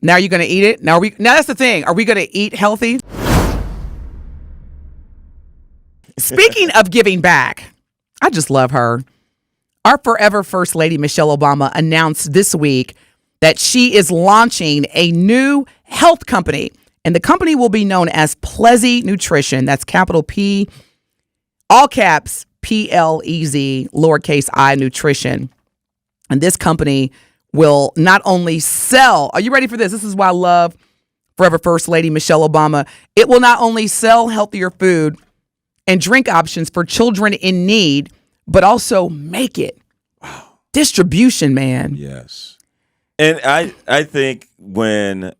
Now you're going to eat it? Now that's the thing. Are we going to eat healthy? Speaking of giving back, I just love her. Our forever First Lady, Michelle Obama, announced this week that she is launching a new health company. And the company will be known as PLEZi Nutrition. That's capital P, all caps, PLEZi, lowercase I, Nutrition. And this company will not only sell, are you ready for this? This is why I love forever First Lady Michelle Obama. It will not only sell healthier food and drink options for children in need, but also make it. Wow. Distribution, man. Yes. And I think when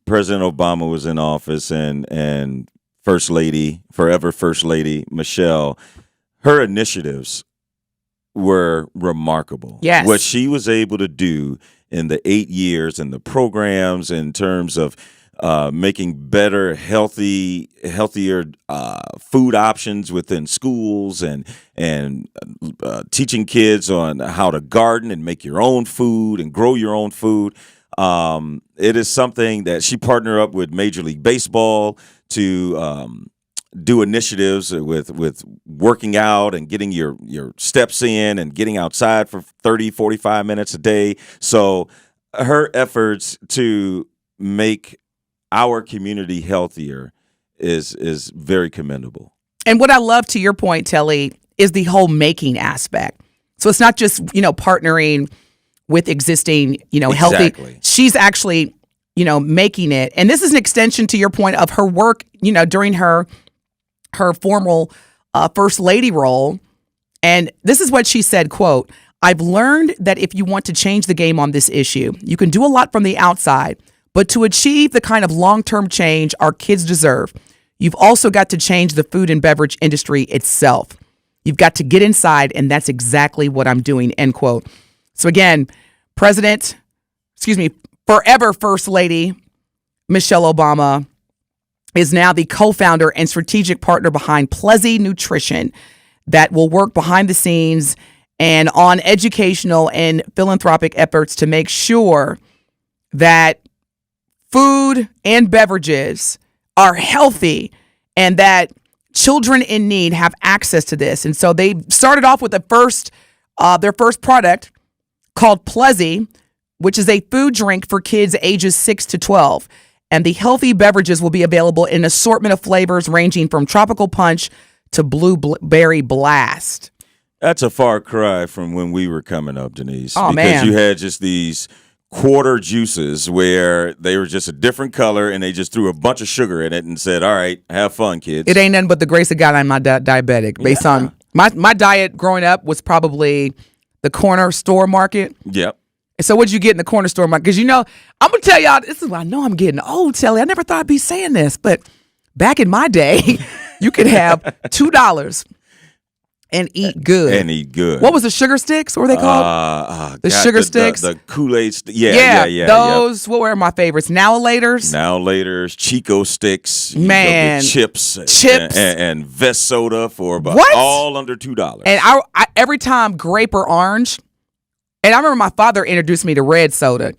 President Obama was in office and First Lady, forever First Lady Michelle, her initiatives were remarkable. Yes. What she was able to do in the 8 years and the programs in terms of making better, healthier food options within schools and teaching kids on how to garden and make your own food and grow your own food. It is something that she partnered up with Major League Baseball to do initiatives with working out and getting your steps in and getting outside for 30, 45 minutes a day. So her efforts to make our community healthier is very commendable. And what I love, to your point, Telly, is the whole making aspect. So it's not just, partnering with existing, healthy. Exactly. She's actually, making it. And this is an extension, to your point, of her work, during her formal First Lady role. And this is what she said, quote, "I've learned that if you want to change the game on this issue, you can do a lot from the outside. But to achieve the kind of long-term change our kids deserve, you've also got to change the food and beverage industry itself. You've got to get inside, and that's exactly what I'm doing," end quote. So again, forever First Lady Michelle Obama is now the co-founder and strategic partner behind PLEZi Nutrition that will work behind the scenes and on educational and philanthropic efforts to make sure that food and beverages are healthy and that children in need have access to this. And so they started off with their first product called PLEZi, which is a food drink for kids ages 6 to 12. And the healthy beverages will be available in an assortment of flavors ranging from tropical punch to blueberry blast. That's a far cry from when we were coming up, Denise. Oh, because man. You had just these quarter juices where they were just a different color and they just threw a bunch of sugar in it and said, "All right, have fun, kids." It ain't nothing but the grace of God I'm not diabetic. Based on my diet growing up was probably the corner store market. Yep. So what'd you get in the corner store market? Because, I'm going to tell y'all, this is why I know I'm getting old, Telly. I never thought I'd be saying this, but back in my day, you could have $2 and eat good. What was the sugar sticks? What were they called? Sugar sticks? The Kool-Aid. Yeah. Those, what were my favorites? Now-laters, Chico sticks. Man. Chips. And Vest soda for about all under $2. And I every time grape or orange, and I remember my father introduced me to red soda.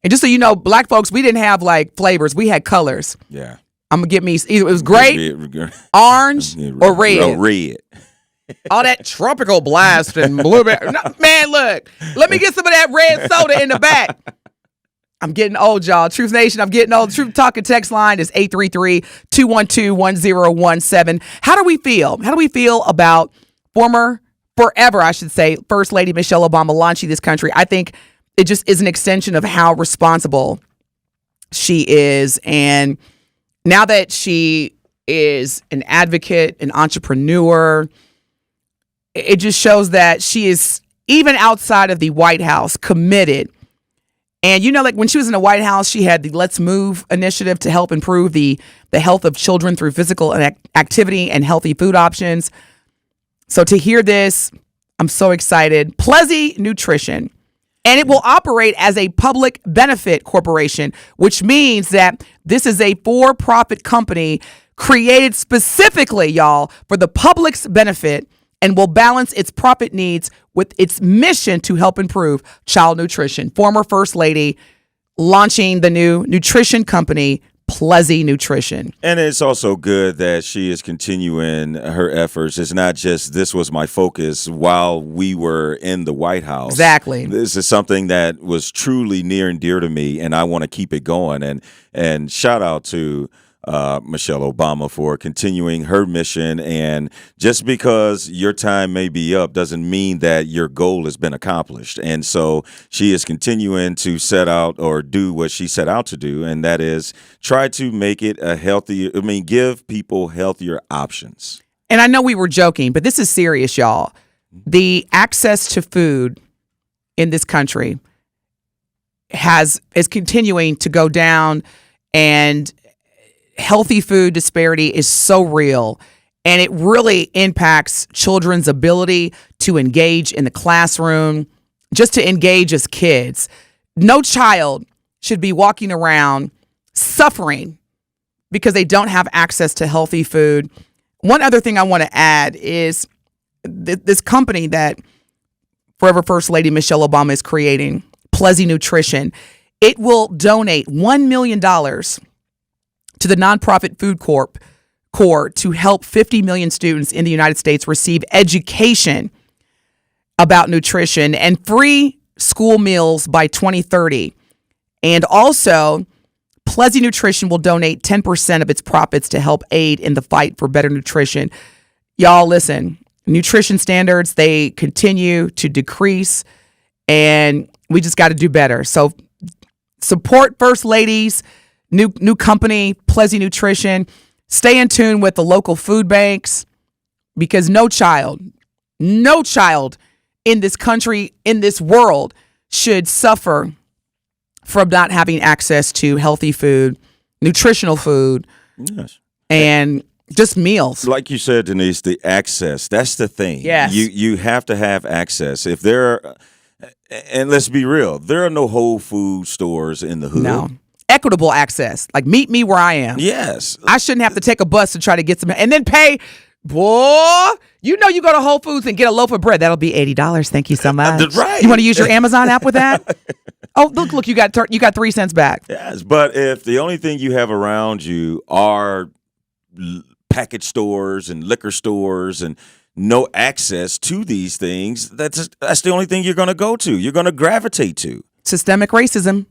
And just so you know, black folks, we didn't have flavors. We had colors. Yeah. I'm going to get me, either it was grape, orange, or red. Red. All that tropical blast and blueberry. No, man, look. Let me get some of that red soda in the back. I'm getting old, y'all. Truth Nation, I'm getting old. Truth Talking text line is 833-212-1017. How do we feel? How do we feel about forever, First Lady Michelle Obama launching this country? I think it just is an extension of how responsible she is. And now that she is an advocate, an entrepreneur, it just shows that she is, even outside of the White House, committed. And, when she was in the White House, she had the Let's Move initiative to help improve the health of children through physical activity and healthy food options. So to hear this, I'm so excited. PLEZi Nutrition. And it will operate as a public benefit corporation, which means that this is a for-profit company created specifically, y'all, for the public's benefit, and will balance its profit needs with its mission to help improve child nutrition. Former First Lady launching the new nutrition company, PLEZi Nutrition. And it's also good that she is continuing her efforts. It's not just this was my focus while we were in the White House. Exactly. This is something that was truly near and dear to me, and I want to keep it going. And shout out to Michelle Obama for continuing her mission. And just because your time may be up doesn't mean that your goal has been accomplished. And so she is continuing to set out or do what she set out to do, and that is try to make it give people healthier options. And I know we were joking, but this is serious, y'all. The access to food in this country is continuing to go down, and healthy food disparity is so real, and it really impacts children's ability to engage in the classroom, just to engage as kids. No child should be walking around suffering because they don't have access to healthy food. One other thing I want to add is this company that forever First Lady Michelle Obama is creating, PLEZi Nutrition. It will donate $1 million to the nonprofit Food Corps to help 50 million students in the United States receive education about nutrition and free school meals by 2030. And also, PLEZi Nutrition will donate 10% of its profits to help aid in the fight for better nutrition. Y'all, listen, nutrition standards, they continue to decrease, and we just got to do better. So support First Ladies' new company, PLEZi Nutrition. Stay in tune with the local food banks, because no child in this country, in this world, should suffer from not having access to healthy food, nutritional food, yes, and just meals. Like you said, Denise, the access, that's the thing. Yes. You have to have access. If there are, and let's be real, there are no Whole Food stores in the hood. No. Equitable access. Like, meet me where I am. Yes. I shouldn't have to take a bus to try to get some, and then pay. Boy, you go to Whole Foods and get a loaf of bread. That'll be $80. Thank you so much. That's right. You want to use your Amazon app with that? Oh, look, you got 3 cents back. Yes, but if the only thing you have around you are package stores and liquor stores and no access to these things, that's the only thing you're going to go to. You're going to gravitate to. Systemic racism.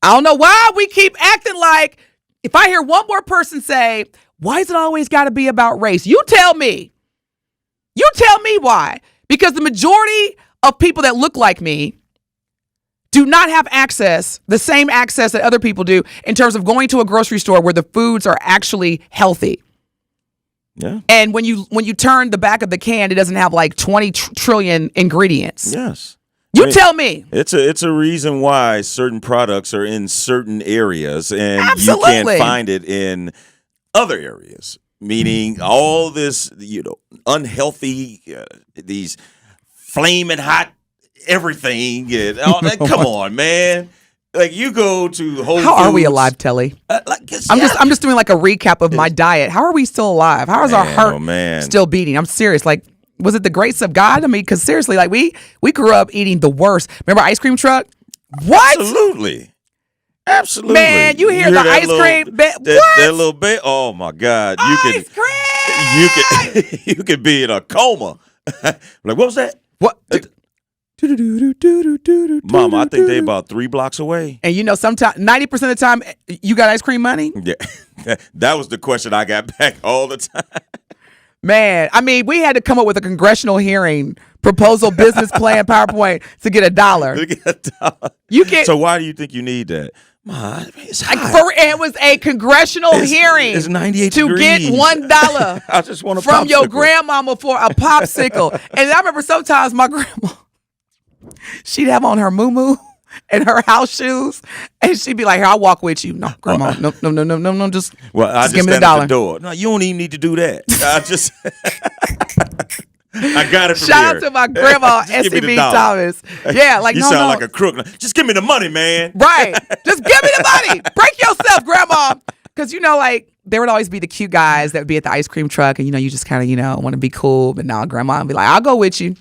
I don't know why we keep acting like, if I hear one more person say, why is it always got to be about race? You tell me. You tell me why. Because the majority of people that look like me do not have the same access that other people do in terms of going to a grocery store where the foods are actually healthy. Yeah. And when you turn the back of the can, it doesn't have like 20 trillion ingredients. Yes. You tell me. It's a reason why certain products are in certain areas and Absolutely. You can't find it in other areas. Meaning all this, unhealthy, these flaming hot everything. And come on, man. Like, you go to Whole Foods. How are we alive, Telly? I'm just doing like a recap of my diet. How are we still alive? How is our heart still beating? I'm serious. Like, was it the grace of God? I mean, because seriously, like we grew up eating the worst. Remember Ice Cream Truck? What? Absolutely. Man, you hear the ice cream? What? That little bit. Oh my God! Ice cream. You could be in a coma. Like, what was that? What? Mama, I think they about 3 blocks away. And sometimes 90% of the time, you got ice cream money? Yeah, that was the question I got back all the time. Man, I mean, we had to come up with a congressional hearing, proposal, business plan, PowerPoint to get $1. You get. So why do you think you need that? Ma, it's hot. It was a congressional hearing. It's 98 to degrees. Get $1 I just want a from popsicle. your grandmama for a popsicle. And I remember sometimes my grandma, she'd have on her muumuu and her house shoes, and she'd be like, "Here, I'll walk with you." No, grandma, no, just give me the $1. At the door. No, you don't even need to do that. I got it from Shout here. out to my grandma, S.E.B. Thomas. Yeah, like, you sound like a crook. Just give me the money, man. Right. Just give me the money. Break yourself, grandma. Because, like, there would always be the cute guys that would be at the ice cream truck, and, you just kind of, want to be cool. But now grandma would be like, I'll go with you.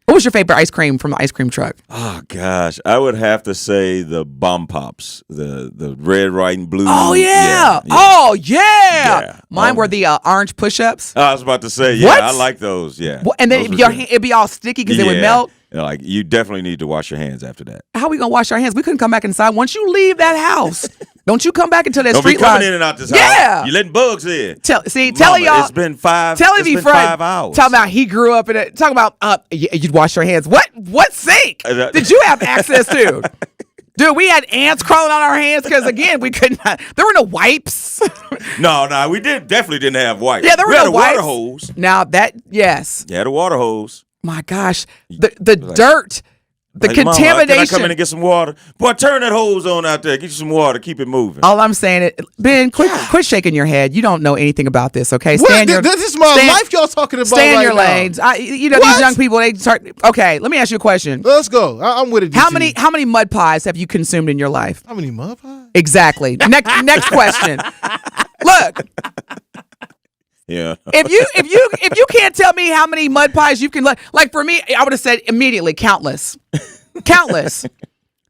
What was your favorite ice cream from the ice cream truck? Oh gosh, I would have to say the bomb pops, the red, white, and blue. Oh yeah. Oh yeah. Mine were the orange push-ups. I was about to say, yeah, What? I like those. Yeah, And then it'd be all sticky because they would melt. Like you definitely need to wash your hands after that. How we gonna wash our hands? We couldn't come back inside. Once you leave that house, don't you come back into that Don't street be coming line. in and out this house. Yeah. You letting bugs in. Tell Mama, y'all. It's been 5 5 hours. Talking about he grew up in it. Talking about you'd wash your hands. What sink did you have access to? Dude, we had ants crawling on our hands because again we couldn't. There were no wipes. No, we definitely didn't have wipes. Yeah, there were we had no a wipes. water hose. Now that yes, You had a water hose. my gosh, the dirt. The Like, Mama, contamination. can I come in and get some water? Boy, turn that hose on out there. Get you some water. Keep it moving. All I'm saying is, Ben, quit shaking your head. You don't know anything about this, okay? What? This is my life y'all talking about Stay in right your now. lanes. These What? young people, they start. Okay, let me ask you a question. Let's go. I'm with it. How DC. many mud pies have you consumed in your life? How many mud pies? Exactly. Next question. Look, Yeah. if you can't tell me how many mud pies you can like for me, I would have said immediately countless. Countless.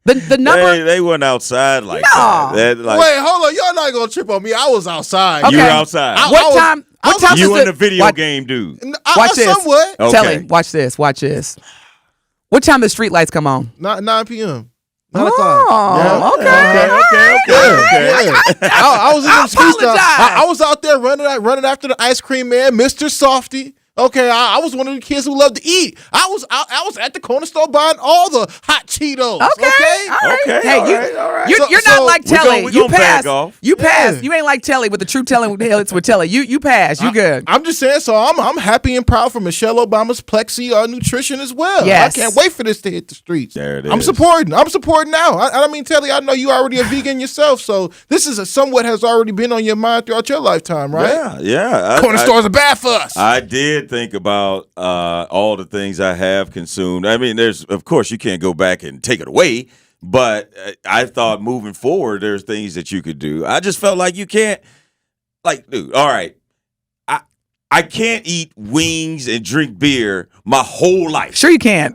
The number They went outside like No. that. Like, Wait, hold on. Y'all not gonna trip on me. I was outside. Okay. you were outside. What time You is in the video watch, game, dude. Watch this. Somewhat. Okay. Tell him. Watch this. Watch this. What time the street lights come on? 9 p.m. 9 o'clock. Oh, okay. Yeah. I was in the streets. apologize. I was out there running after the ice cream man, Mr. Softy. Okay, I was one of the kids who loved to eat. I was at the corner store buying all the hot Cheetos. Okay. All right. Okay, Hey, all right. you're So not like Telly. we You gonna back pass. off. You pass. Yeah. You ain't like Telly with the true telling with Telly. You pass. You good. I'm just saying. So I'm happy and proud for Michelle Obama's PLEZi Nutrition as well. Yes. I can't wait for this to hit the streets. There it I'm is. supporting now. I mean, Telly, I know you already a vegan yourself, so this is somewhat has already been on your mind throughout your lifetime, right? Yeah. Corner stores are bad for us. I did think about all the things I have consumed. I mean, of course, you can't go back and take it away, but I thought moving forward, there's things that you could do. I just felt like you can't, dude, all right, I can't eat wings and drink beer my whole life. Sure you can.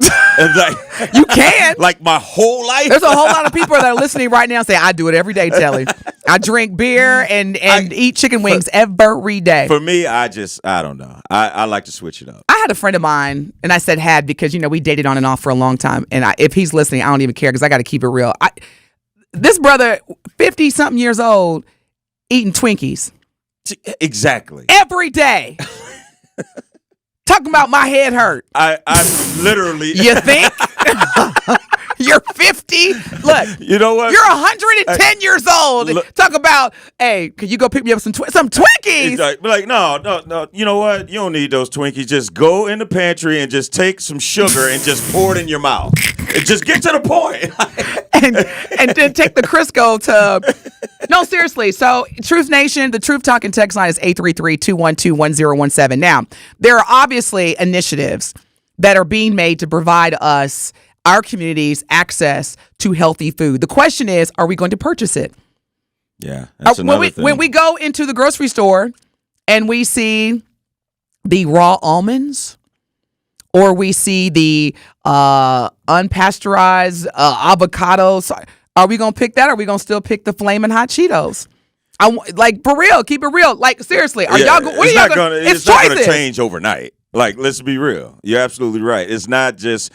You can. Like my whole life. There's a whole lot of people that are listening right now saying, I do it every day, Telly. I drink beer and eat chicken wings every day. For me, I don't know. I like to switch it up. I had a friend of mine, and I said had because, we dated on and off for a long time. And if he's listening, I don't even care because I got to keep it real. This brother, 50-something years old, eating Twinkies. Exactly. Every day. Talking about my head hurt. I literally. You think? You're 50? Look. You know what? You're 110 years old. Talk about, hey, could you go pick me up some Twinkies? Like, no. You know what? You don't need those Twinkies. Just go in the pantry and just take some sugar and just pour it in your mouth. And just get to the point. and then take the Crisco tub. No, seriously. So, Truth Nation, the Truth Talking text line is 833-212-1017. Now, there are obviously initiatives that are being made to provide us, our communities, access to healthy food. The question is, are we going to purchase it? Yeah, that's another thing. When we go into the grocery store and we see the raw almonds, or we see the unpasteurized avocados, are we gonna pick that? Or are we gonna still pick the flaming hot Cheetos? For real, keep it real. Like seriously, are y'all? What are y'all gonna? It's not gonna change overnight. Like, let's be real. You're absolutely right. It's not just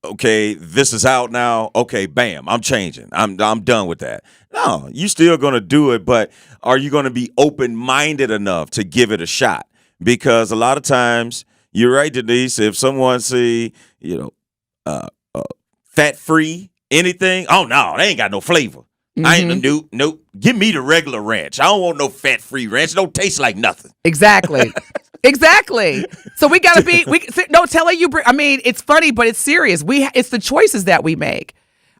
okay. This is out now. Okay, bam. I'm changing. I'm done with that. No, you still gonna do it, but are you gonna be open-minded enough to give it a shot? Because a lot of times, you're right, Denise. If someone see fat-free anything, oh no, they ain't got no flavor. Mm-hmm. I ain't nope. Give me the regular ranch. I don't want no fat-free ranch. It don't taste like nothing. Exactly. Exactly. So we gotta be. No, Telly, I mean, it's funny, but it's serious. It's the choices that we make.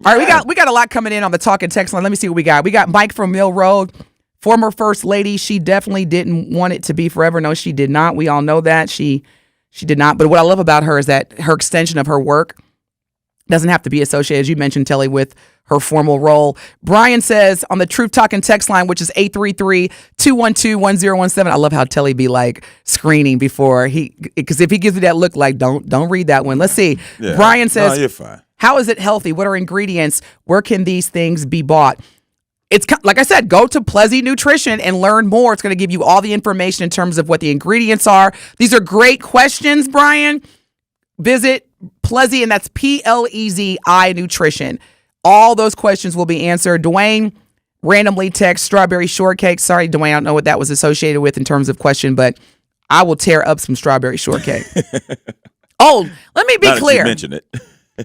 All right, we got a lot coming in on the talking text line. Let me see what we got. We got Mike from Mill Road, former first lady. She definitely didn't want it to be forever. No, she did not. We all know that she did not. But what I love about her is that her extension of her work Doesn't have to be associated, as you mentioned, Telly, with her formal role. Brian says on the Truth Talking text line, which is 833-212-1017. I love how Telly be like screening before because if he gives me that look like, don't read that one. Let's see. Yeah. Brian says, no, you're fine. How is it healthy? What are ingredients? Where can these things be bought? It's like I said, go to PLEZi Nutrition and learn more. It's going to give you all the information in terms of what the ingredients are. These are great questions, Brian. Visit PLEZi, and that's PLEZi Nutrition. All those questions will be answered. Dwayne randomly texts strawberry shortcake. Sorry, Dwayne, I don't know what that was associated with in terms of question, but I will tear up some strawberry shortcake. Oh, let me be Now clear. That you mentioned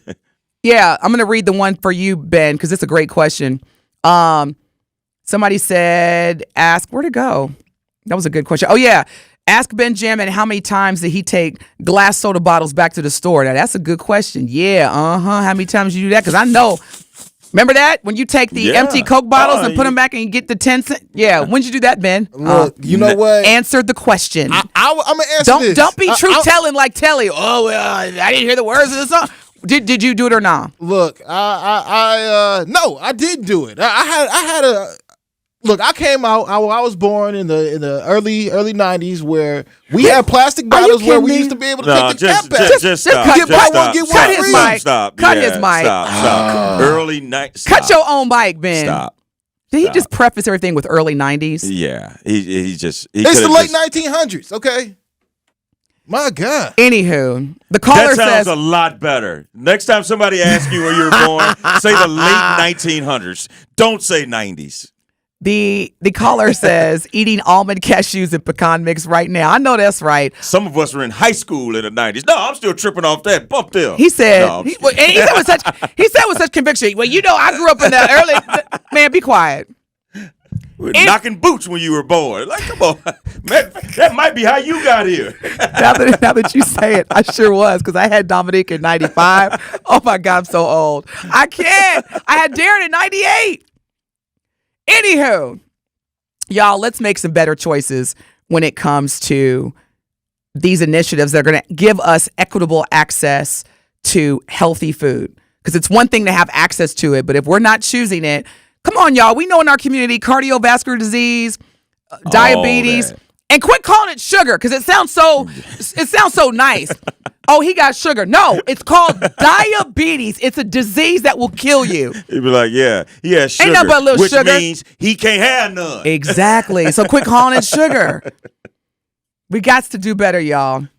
it. Yeah, I'm going to read the one for you, Ben, because it's a great question. Somebody said, where'd it go? That was a good question. Oh, yeah. Ask Benjamin how many times did he take glass soda bottles back to the store. Now, that's a good question. Yeah, How many times you do that? Because I know. Remember that? When you take the empty Coke bottles and put them back and you get the 10 cents? Yeah. When'd you do that, Ben? Look, you know what? Answer the question. I'm going to answer this. Don't be truth-telling like Telly. Oh, I didn't hear the words of the song. Did you do it or not? Look, no, I did do it. Look, I came out. I was born in the early 90s, where we had plastic bottles where we used to be able to take the cap back. Just stop. Get buy one, get one Cut his free. mic. Stop. Cut his mic. Stop. Early night. Cut your own mic, Ben. Stop. Did he just preface everything with early 90s? Yeah. He It's the late 1900s, okay? My God. Anywho, the caller That sounds says a lot better. Next time somebody asks you where you were born, say the late 1900s. Don't say 90s. the caller says eating almond cashews and pecan mix right now. I know that's right. Some of us were in high school in the 90s. No, I'm still tripping off that. Bump them. He said, No, he said with such conviction. Well, I grew up in the early. Man, be quiet. We're knocking boots when you were born. Like, come on, man, that might be how you got here. Now that you say it, I sure was, because I had Dominique in 95. Oh my God, I'm so old. I can't. I had Darren in 98. Anywho, y'all, let's make some better choices when it comes to these initiatives that are going to give us equitable access to healthy food. Because it's one thing to have access to it, but if we're not choosing it, come on, y'all. We know in our community, cardiovascular disease, diabetes, and quit calling it sugar because it sounds so nice. Oh, he got sugar. No, it's called diabetes. It's a disease that will kill you. He'd be like, yeah, he has sugar, Ain't nothing but a little which sugar. means he can't have none. Exactly. So quit calling it sugar. We got to do better, y'all.